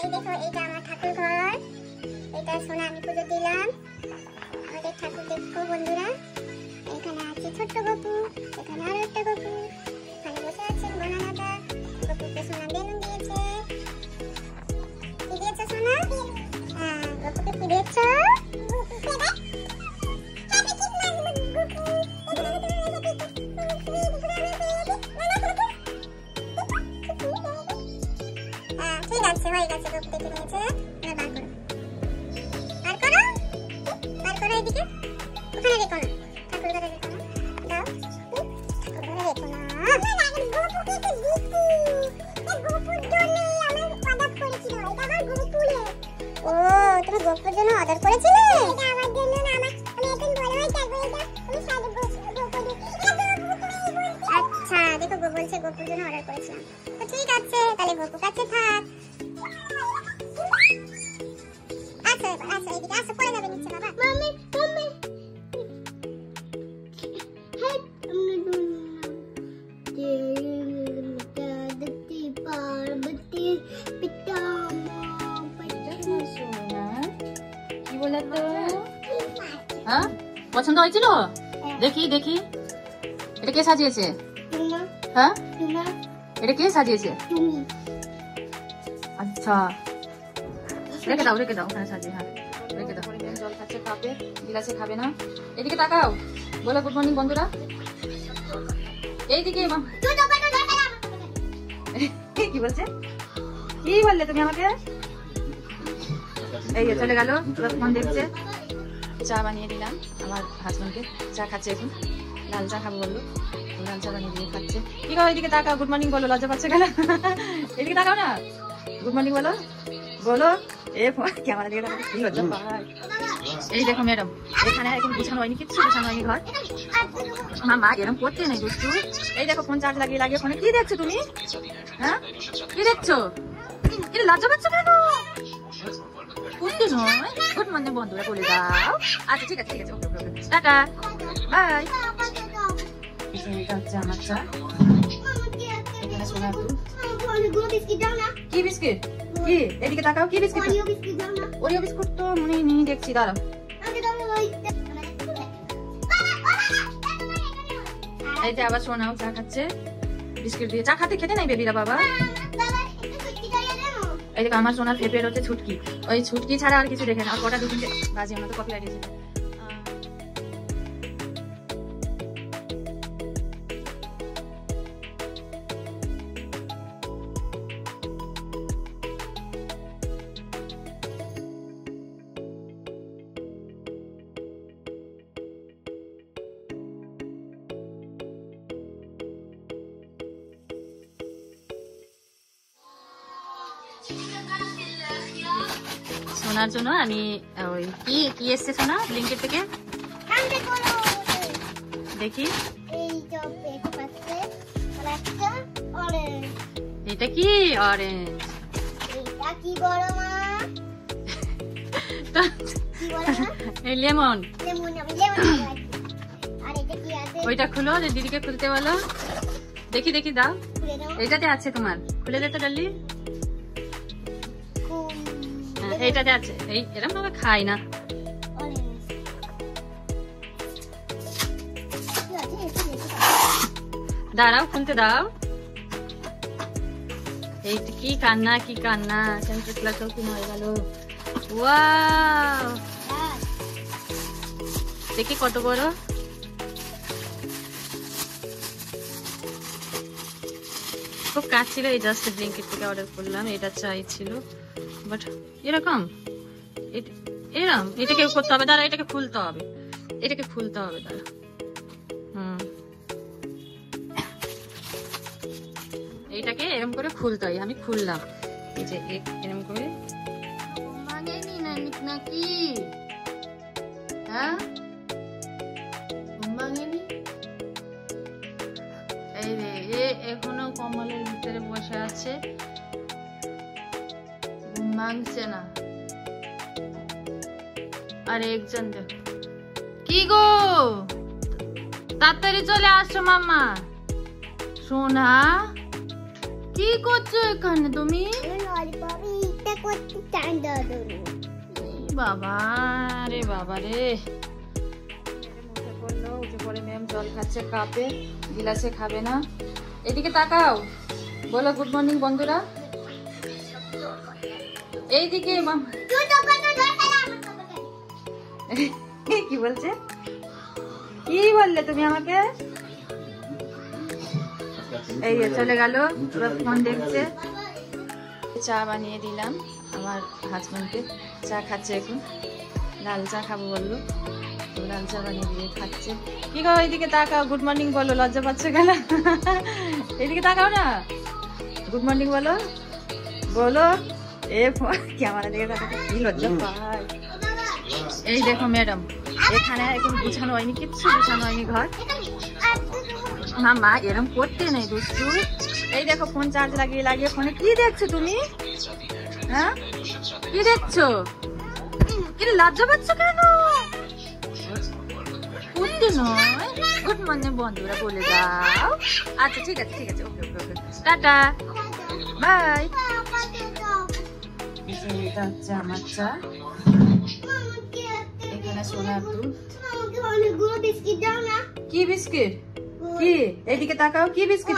এই দেখো এটা আমার ঠাকুর ঘর, এটা সোনা আমি পুজো দিলাম। আমাদের ঠাকুর দেখো বন্ধুরা, এখানে আছে ছোট্ট গপু, এখানে আরো একটা গপু, এখানে বসে আছেন বনানাদা। গপুকে সোনা বেলুন দিয়েছে। কি দিয়েছে সোনা? হ্যাঁ, গপুকে কি দিয়েছো? ঠিক আছে, হয়ে গেছে, গপু দেখে নিয়েছে। এবার বার করো, বার করো এদিকে। ওখানে রেখো না, ঠাকুর ঘরে রেখো না, দাও ঠাকুর ঘরে রেখো না। গপুকে তো দিচ্ছি, এই গপুর জন্য আমার অর্ডার করেছিল, এটা আমার গপুলে। ও, তুমি গপুর জন্য অর্ডার করেছিলে? এটা আমার জন্য না, আমি এখন বড় হয়ে যাবো, এটা আমি সাথে গপু দিই। আচ্ছা, দেখো গপু বলছে গপুর জন্য অর্ডার করেছিলাম। তো ঠিক আছে, তাহলে গপু কাছে থাক। আচ্ছা আচ্ছা, এদিকে আসো, পড়ে যাবে নিচে বাবা। মাম্মি মাম্মি হেড দাদি পার্বতী পিতা কি বলে তো? হ্যাঁ, পছন্দ হয়েছিল? দেখি দেখি, এটা কে সাজিয়েছে? হ্যাঁ, এটা কে সাজিয়েছে? আচ্ছা, রেখে দাও রেখে দাও, ওখানে সাজিয়ে। হ্যাঁ, রেখে দাও। জল খাচ্ছে, খাবে, গিলাসে খাবে না। এদিকে তাকাও, বলো গুড মর্নিং বন্ধুরা। এইদিকে কি বলছে? কি বললে তুমি আমাকে? এই চলে গেল, ফোন দেখছে। চা বানিয়ে দিলাম আমার হাজবেন্ডকে, চা খাচ্ছে এখন, লাল চা খাবো বললো, লাল চা বানিয়ে দিয়ে খাচ্ছে। কি গো, এদিকে তাকাও, গুড মর্নিং বলো, লজ্জা পাচ্ছে কেন? এদিকে তাকাও না, গুড মর্নিং বলো, বলো। এ ক্যামেরা দিকে তাকাও, কি লজ্জা পায়। এই দেখো ম্যাডাম, এখানে এখন গুছানো হয়নি, কিচ্ছু গুছানো হয়নি ঘর। মা এরকম করতে নেই দুষ্টু। এই দেখো ফোন চার্জ লাগিয়ে লাগিয়ে ফোনে কি দেখছো তুমি? হ্যাঁ, কি দেখছো? এটা লজ্জা পাচ্ছ কেন? বুঝতে নয়, গুড মর্নিং বন্ধুরা বলে দাও। আচ্ছা ঠিক আছে ঠিক আছে, ওকে ওকে, টাটা বাই। হচ্ছে আমার চা, এখানে সোনার দুধ। কি বিস্কিট? কি এদিকে তাকাও, কি বিস্কিট? ওরিও বিস্কুট তো মনে নেই, দেখছি দাঁড়াও। এই যে আবার সোনাও চা খাচ্ছে বিস্কিট দিয়ে। চা খাতে খেতে নাই বেবিরা বাবা। এই দেখো আমার সোনার ফেভারিট হচ্ছে ছুটকি, ওই ছুটকি ছাড়া আর কিছু দেখে না। আর কটা 2-3টে বাজে, আমরা তো কপি লাগিয়েছি। সোনার জন্য আমি ওই কি কি এসছে সোনা ব্লিঙ্কেট থেকে, দেখি এটা কি অরেঞ্জ, লেমন। ওইটা খুলো, দিদিকে খুলতে বলো, দেখি দেখি দাও। এইটাতে আছে তোমার, খুলে দে তো ডালি। এইটাতে আছে, এই এরকম ভাবে খাই না। দাঁড়াও, খুলতে দাও। এই কি কান্না, কি কান্না, সেন্টার ক্লাস কি হয়ে গেল। ওয়াও, দেখি কত বড়। খুব কাজ ছিল, এই জাস্ট ব্লিঙ্কিট থেকে অর্ডার করলাম। এটা চাইছিল বাট এরকম এরকম, এটাকে করতে হবে, দাঁড়া এটাকে খুলতে হবে, এটাকে খুলতে হবে, দাঁড়া। এইটাকে এরকম করে খুলতে হয়, আমি খুললাম। এই যে এরকম করে মানেনি নাকি? হ্যাঁ, মানেনি। এই রে, এ এখনো কম্বলের ভিতরে বসে আছে, মাংছে না। আর একজন দেখো, কি গো তাড়াতাড়ি চলে আসো মামা। সোনা কি করছো এখানে তুমি? বাবা রে বাবা রে, মুখে পড়লো, উঠে পড়ে ম্যাম জল খাচ্ছে কাপে, গিলাসে খাবে না। এদিকে তাকাও, বলো গুড মর্নিং বন্ধুরা। এইদিকে কি বলছে, কি বললে তুমি আমাকে? এই চলে গেল, ফোন দেখছে। চা বানিয়ে দিলাম আমার হাজবেন্ডকে, চা খাচ্ছে এখন, লাল চা খাবো বললো, লাল চা বানিয়ে দিয়ে খাচ্ছে। কি গো এইদিকে তাকাও, গুড মর্নিং বলো, লজ্জা পাচ্ছে কেন? এইদিকে তাকাও না, গুড মর্নিং বলো, বলো। এ ক্যামেরা দিকে তাকাতে কি লজ্জা পায়। এই দেখো ম্যাডাম, এখানে এখন গুছানো হয়নি, কিচ্ছু গুছানো হয়নি ঘর। মামা এরম করতে নেই দুষ্টু। এই দেখো ফোন চার্জ লাগিয়ে লাগিয়ে ফোনে কি দেখছো তুমি? হ্যাঁ কি দেখছো? এটা লজ্জা পাচ্ছ কেন? করতে নয়, গুড মর্নিং বন্ধুরা বলে দাও। আচ্ছা ঠিক আছে ঠিক আছে, ওকে ওকে ওকে, টাটা বাই। এটা হচ্ছে আমার চা, এখানে সোনার দুধ। কি বিস্কিট? কি এদিকে তাকাও, কি বিস্কিট?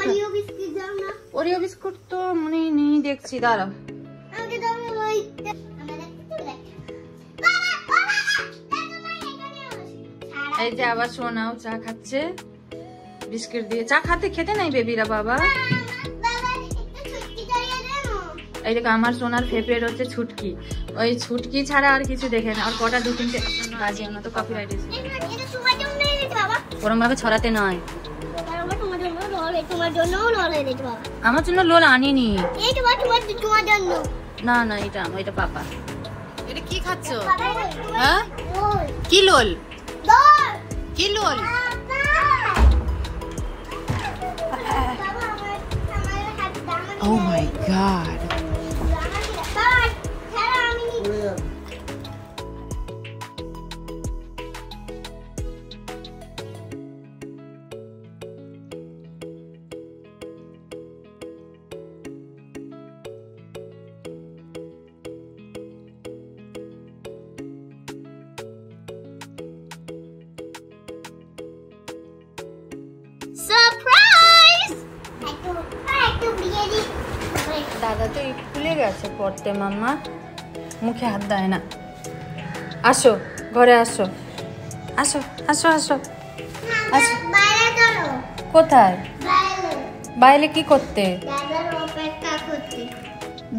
ওরিও বিস্কুট তো মনে নেই, দেখছি দাঁড়াও। এই যে আবার সোনাও চা খাচ্ছে বিস্কিট দিয়ে। চা খেতে নাই বেবিরা বাবা। এই দেখো আমার সোনার ফেভারিট হচ্ছে ছুটকি, ওই ছুটকি ছাড়া আর কিছু দেখে না। আর কটা দু তিনটে বাজে না তো কপিরাইট এসে, ওরম ভাবে ছড়াতে নয়। আমার জন্য লোল আনিনি। না না এটা এটা পাপা। এটা কি খাচ্ছ? হ্যাঁ কি লোল? কি লোল? Oh my god. দাদা তো স্কুলে গেছে পড়তে, মাম্মা মুখে হাত দেয় না। আসো ঘরে আসো, আসো আসো আসো আসো। কোথায়? বাইরে কি করতে?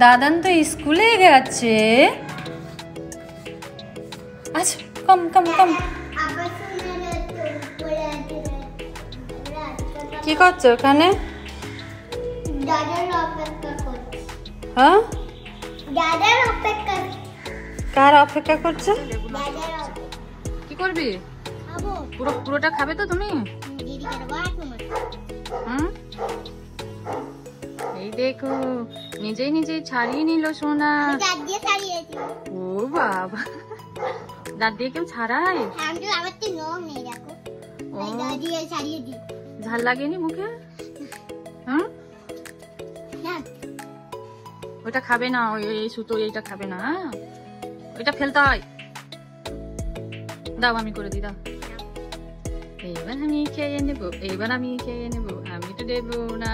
দাদান তো স্কুলে গেছে। আচ্ছা কম কম কম। কি করছো ওখানে? হ্যাঁ কার অপেক্ষা করছে? কি করবি? পুরোটা খাবে তো তুমি? এই দেখো নিজেই নিজেই ছাড়িয়ে নিল সোনা। ও বাবা, দাঁত দিয়ে কেউ ছাড়ায়? ঝাল লাগেনি মুখে? হ্যাঁ ওইটা খাবে না, ওই সুতো এইটা খাবে না, ওইটা ফেলতে হয়। দাও আমি করে দিই, দাও। এইবার আমি খেয়ে নেবো, এইবার আমি খেয়ে নেবো, আমি তো দেবো না।